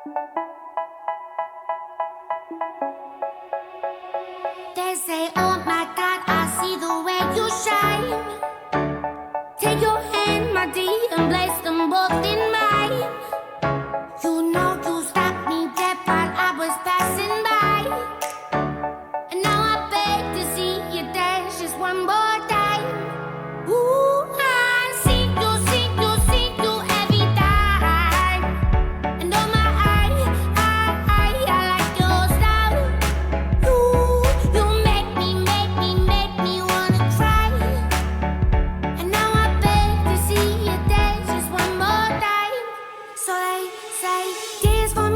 They say, oh my God, I see the way you shine. Take your hand, my dear, and place them both in mine. You know you stopped me dead while I was passing by. And now I beg to see you dance just one more time. Ooh, I see you every time. And oh my, I like your style. You make me wanna cry. And now I beg to see you dance just one more time. So they say, dance for